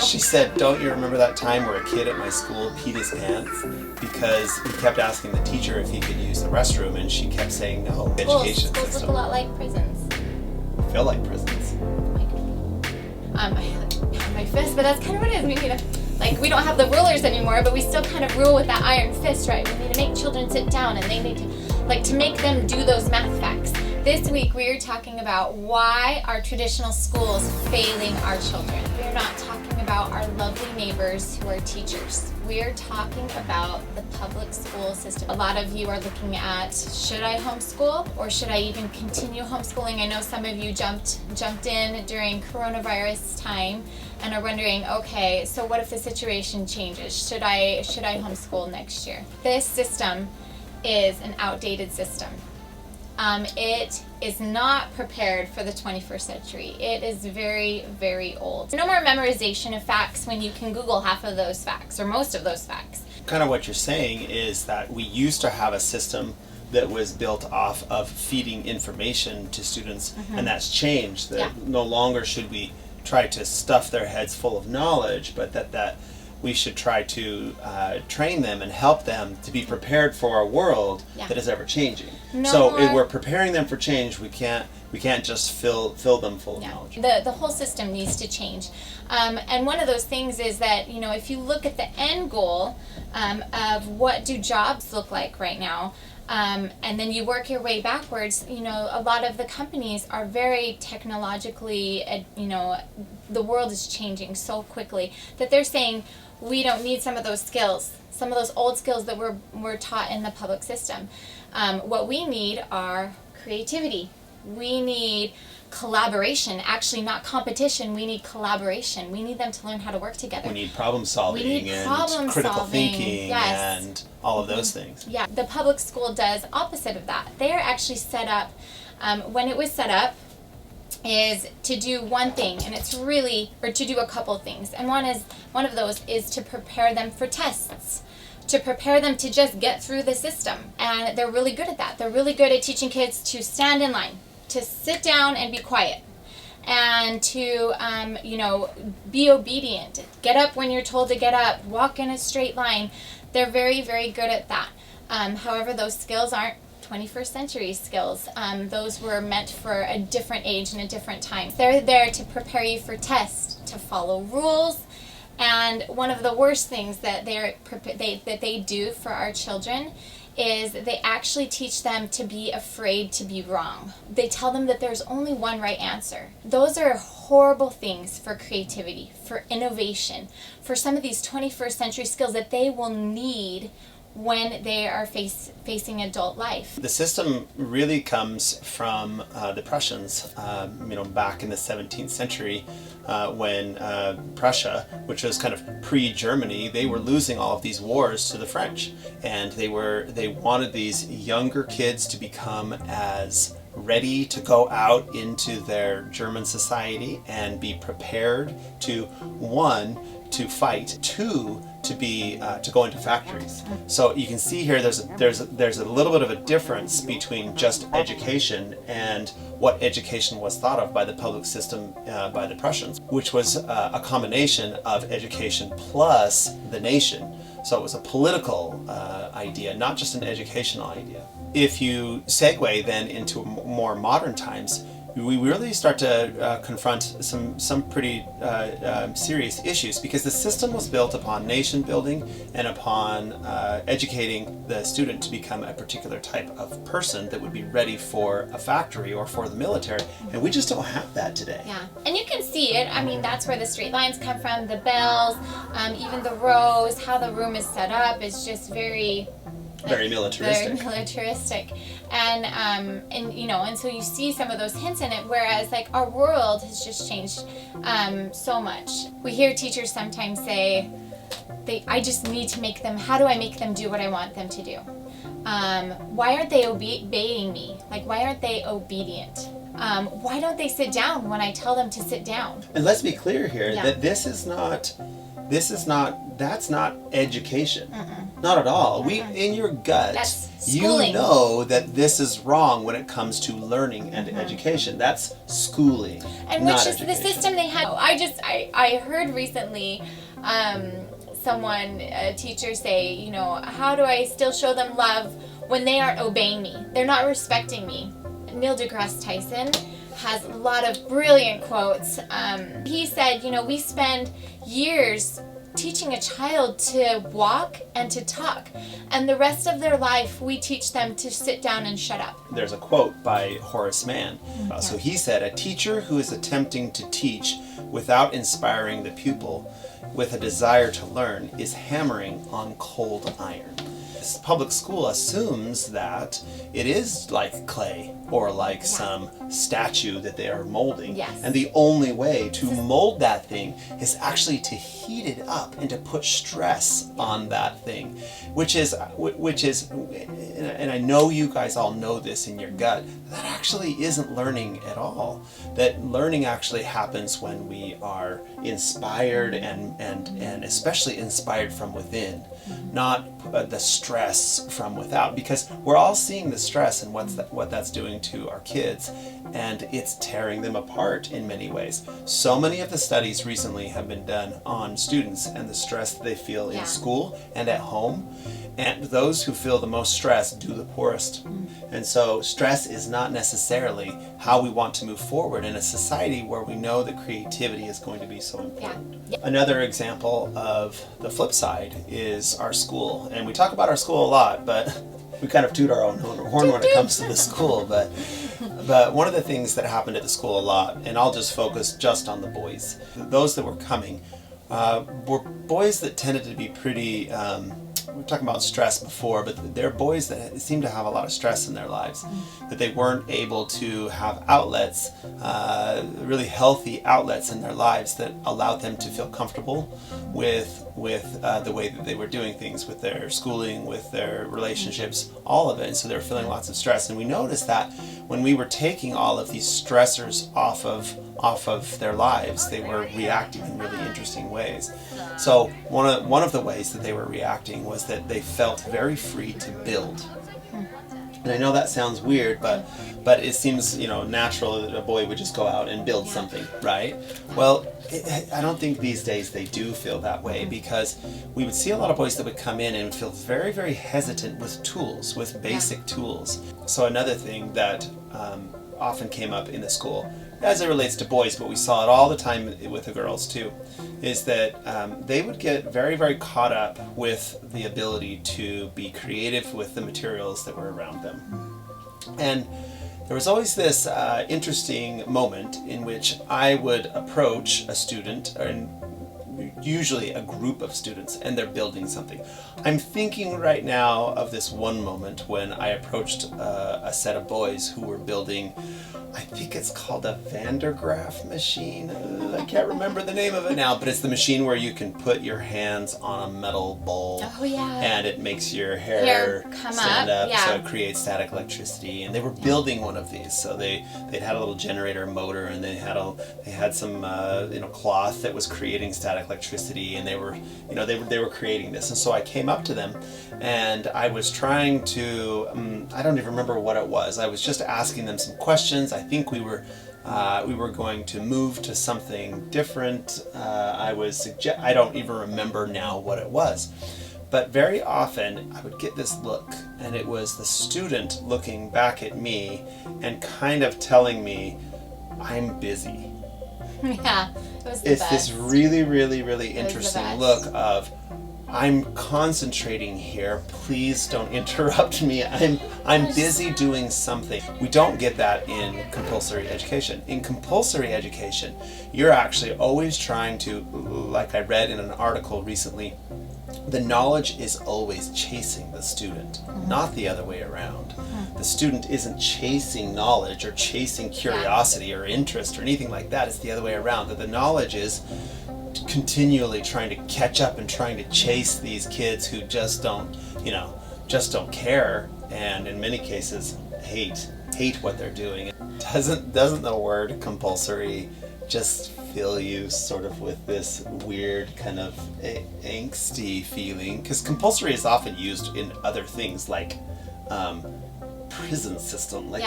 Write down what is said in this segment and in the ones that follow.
She said, don't you remember that time where a kid at my school peed his pants because he kept asking the teacher if he could use the restroom, and she kept saying no. Education schools system. look a lot like prisons. Feel like prisons. My fist, but that's kind of what it is. We need to, like, we don't have the rulers anymore, but we still kind of rule with that iron fist, right? We need to make children sit down, and they need to, like, to make them do those math facts. This week we are talking about why are traditional schools failing our children. We are not talking about our lovely neighbors who are teachers. We are talking about the public school system. A lot of you are looking at, should I homeschool or should I even continue homeschooling? I know some of you jumped in during coronavirus time and are wondering, okay, so what if the situation changes? Should I homeschool next year? This system is an outdated system. It is not prepared for the 21st century. It is very, very old. No more memorization of facts when you can Google half of those facts or most of those facts. Kind of what you're saying is that we used to have a system that was built off of feeding information to students, and that's changed. That no longer should we try to stuff their heads full of knowledge, but that we should try to train them and help them to be prepared for a world that is ever changing. If we're preparing them for change, we can't just fill them full of knowledge. The whole system needs to change. And one of those things is that, you know, if you look at the end goal of what do jobs look like right now, and then you work your way backwards, you know, a lot of the companies are very technologically, you know, the world is changing so quickly that they're saying we don't need some of those skills, some of those old skills that we're taught in the public system. What we need are creativity. We need collaboration, actually not competition, we need collaboration. We need them to learn how to work together. We need problem solving and critical thinking and all of those things. Yeah, the public school does opposite of that. They are actually set up, when it was set up, is to do one thing, and it's really, or to do a couple things. And one of those is to prepare them for tests, to prepare them to just get through the system. And they're really good at that. They're really good at teaching kids to stand in line, to sit down and be quiet, and to you know, be obedient, get up when you're told to get up, walk in a straight line. They're very, very good at that. However, those skills aren't 21st century skills. Those were meant for a different age and a different time. They're there to prepare you for tests, to follow rules. And one of the worst things that they do for our children is they actually teach them to be afraid to be wrong. They tell them that there's only one right answer. Those are horrible things for creativity, for innovation, for some of these 21st century skills that they will need when they are facing adult life. The system really comes from the Prussians, you know, back in the 17th century, when Prussia, which was kind of pre-Germany, they were losing all of these wars to the French, and they wanted these younger kids to become as ready to go out into their German society and be prepared to, one, to fight, two, to go into factories. So you can see here there's a little bit of a difference between just education and what education was thought of by the public system by the Prussians, which was a combination of education plus the nation. So it was a political idea, not just an educational idea. If you segue then into more modern times, we really start to confront some pretty serious issues, because the system was built upon nation building and upon educating the student to become a particular type of person that would be ready for a factory or for the military, and we just don't have that today. Yeah, and you can see it. I mean, that's where the straight lines come from, the bells, even the rows, how the room is set up is just very militaristic. Very militaristic. And you know, and so you see some of those hints in it, whereas like our world has just changed so much. We hear teachers sometimes say, I just need to make them, how do I make them do what I want them to do? Why aren't they obeying me? Like, why aren't they obedient? Why don't they sit down when I tell them to sit down? And let's be clear here that that's not education. Not at all. In your gut, That's you schooling. know that this is wrong when it comes to learning and education. That's schooling, And not which is education. the system they had. I heard recently someone, a teacher, say, you know, how do I still show them love when they aren't obeying me? They're not respecting me. Neil deGrasse Tyson has a lot of brilliant quotes. He said, you know, we spend years teaching a child to walk and to talk, and the rest of their life we teach them to sit down and shut up. There's a quote by Horace Mann. So he said, "A teacher who is attempting to teach without inspiring the pupil with a desire to learn is hammering on cold iron." This public school assumes that it is like clay or like some statue that they are molding. Yes. And the only way to mold that thing is actually to heat it up and to put stress on that thing, which is, and I know you guys all know this in your gut, that actually isn't learning at all. That learning actually happens when we are inspired and especially inspired from within, not the stress from without, because we're all seeing the stress and what that's doing to our kids, and it's tearing them apart in many ways. So many of the studies recently have been done on students and the stress that they feel in school and at home, and those who feel the most stress do the poorest. And so stress is not necessarily how we want to move forward in a society where we know that creativity is going to be so important. Another example of the flip side is our school. And we talk about our school a lot, but we kind of toot our own horn when it comes to the school. But one of the things that happened at the school a lot, and I'll just focus just on the boys, those that were coming, were boys that tended to be pretty, we were talking about stress before, but they're boys that seem to have a lot of stress in their lives, that they weren't able to have outlets, really healthy outlets in their lives that allowed them to feel comfortable with the way that they were doing things, with their schooling, with their relationships, all of it. And so they were feeling lots of stress. And we noticed that when we were taking all of these stressors off of their lives, they were reacting in really interesting ways. So one of the ways that they were reacting was that they felt very free to build. And I know that sounds weird, but it seems, you know, natural that a boy would just go out and build something, right? Well, I don't think these days they do feel that way, because we would see a lot of boys that would come in and would feel very, very hesitant with tools, with basic tools. So another thing that often came up in the school, as it relates to boys, but we saw it all the time with the girls too, is that they would get very, very caught up with the ability to be creative with the materials that were around them. And there was always this interesting moment in which I would approach a student, and usually a group of students, and they're building something. I'm thinking right now of this one moment when I approached a set of boys who were building, I think it's called a Van der Graaf machine. I can't remember the name of it now, but it's the machine where you can put your hands on a metal bowl. Oh, yeah. And it makes your hair come stand up, yeah. so it creates static electricity. And they were building one of these, so they'd had a little generator motor, and they had some cloth that was creating static electricity, and they were creating this. And so I came up to them, and I was trying to I don't even remember what it was. I was just asking them some questions. I think we were going to move to something different. I don't even remember now what it was. But very often I would get this look, and it was the student looking back at me and kind of telling me, I'm busy. Yeah, it was the It's best. this really, really, really interesting look of, I'm concentrating here, please don't interrupt me, I'm busy doing something. We don't get that in compulsory education. In compulsory education, you're actually always trying to, like I read in an article recently, the knowledge is always chasing the student, not the other way around. The student isn't chasing knowledge or chasing curiosity or interest or anything like that. It's the other way around, that the knowledge is continually trying to catch up and trying to chase these kids who just don't care, and in many cases hate what they're doing. Doesn't the word compulsory just fill you sort of with this weird kind of angsty feeling, because compulsory is often used in other things like prison system. Like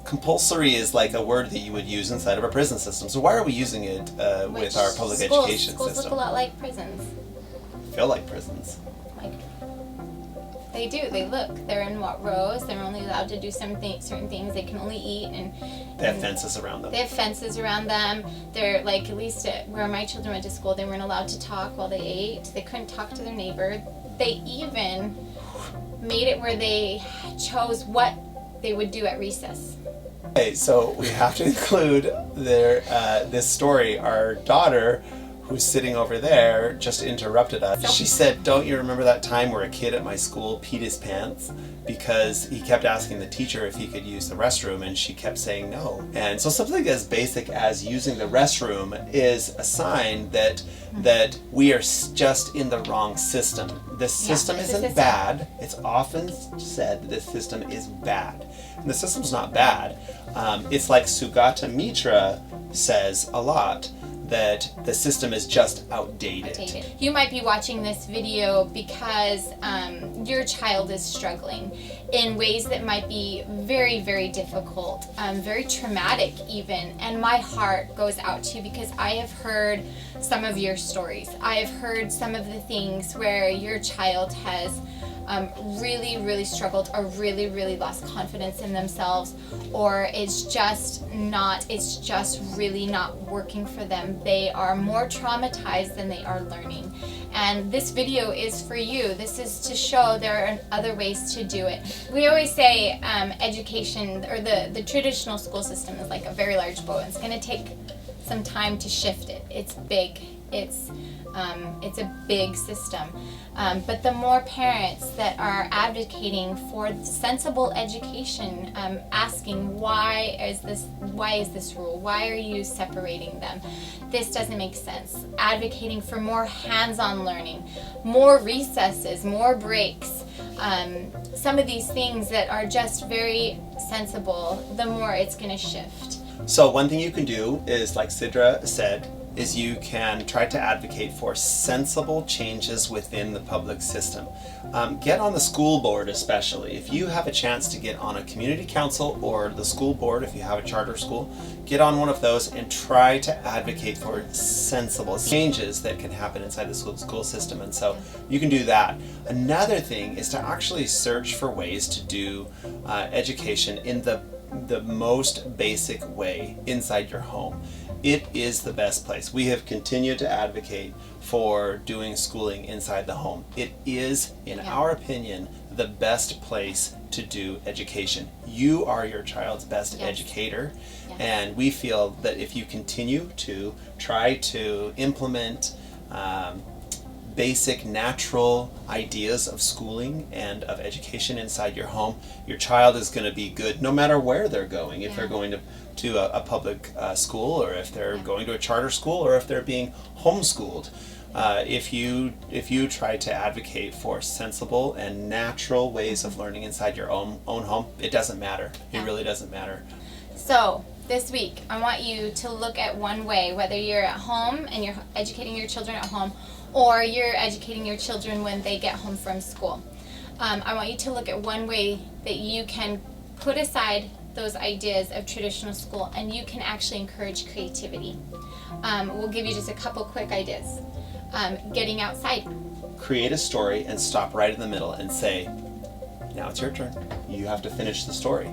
compulsory is like a word that you would use inside of a prison system. So why are we using it with our public education schools system? Look a lot like prisons. Feel like prisons. Like they do. They look. They're in what rows? They're only allowed to do certain things. They can only eat and. They have fences around them. They have fences around them. They're like, at least where my children went to school, they weren't allowed to talk while they ate. They couldn't talk to their neighbor. They even made it where they chose what they would do at recess. Okay, so we have to include this story. Our daughter, who's sitting over there, just interrupted us. She said, "Don't you remember that time where a kid at my school peed his pants because he kept asking the teacher if he could use the restroom, and she kept saying no?" And so something as basic as using the restroom is a sign that we are just in the wrong system. This system isn't bad. It's often said that this system is bad. And the system's not bad. It's like Sugata Mitra says a lot, that the system is just outdated. You might be watching this video because your child is struggling in ways that might be very, very difficult, very traumatic even. And my heart goes out to you because I have heard some of your stories. I have heard some of the things where your child has really, really struggled or really, really lost confidence in themselves, or it's just really not working for them. They are more traumatized than they are learning. And this video is for you. This is to show there are other ways to do it. We always say education, or the traditional school system, is like a very large boat. It's going to take some time to shift it. It's big. It's a big system. But the more parents that are advocating for sensible education, asking why is this rule? Why are you separating them? This doesn't make sense. Advocating for more hands-on learning, more recesses, more breaks, some of these things that are just very sensible, the more it's going to shift. So one thing you can do is, like Sidra said, is you can try to advocate for sensible changes within the public system. Get on the school board especially. If you have a chance to get on a community council or the school board, if you have a charter school, get on one of those and try to advocate for sensible changes that can happen inside the school system. And so you can do that. Another thing is to actually search for ways to do education in the most basic way inside your home. It is the best place. We have continued to advocate for doing schooling inside the home. It is, in our opinion, the best place to do education. You are your child's best educator, and we feel that if you continue to try to implement basic natural ideas of schooling and of education inside your home, your child is going to be good no matter where they're going. If they're going to a public school, or if they're going to a charter school, or if they're being homeschooled. If you try to advocate for sensible and natural ways of learning inside your own home, it doesn't matter. It really doesn't matter. So this week, I want you to look at one way, whether you're at home and you're educating your children at home, or you're educating your children when they get home from school. I want you to look at one way that you can put aside those ideas of traditional school, and you can actually encourage creativity. We'll give you just a couple quick ideas. Getting outside. Create a story and stop right in the middle and say, now it's your turn. You have to finish the story.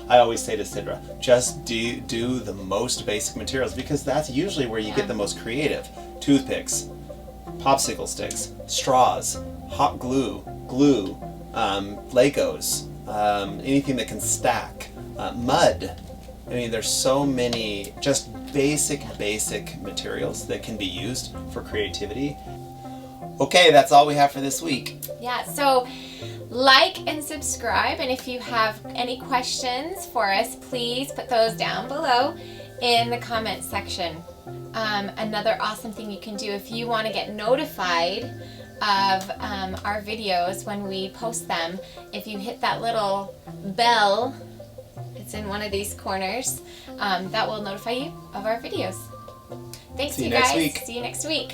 I always say to Sidra, just do the most basic materials, because that's usually where you get the most creative. Toothpicks, popsicle sticks, straws, hot glue, Legos, anything that can stack, mud. I mean, there's so many just basic materials that can be used for creativity. Okay, that's all we have for this week. Yeah, so like and subscribe, and if you have any questions for us, please put those down below in the comments section. Another awesome thing you can do if you want to get notified of our videos when we post them, if you hit that little bell, it's in one of these corners, that will notify you of our videos. Thanks, See you you next guys. week. See you next week.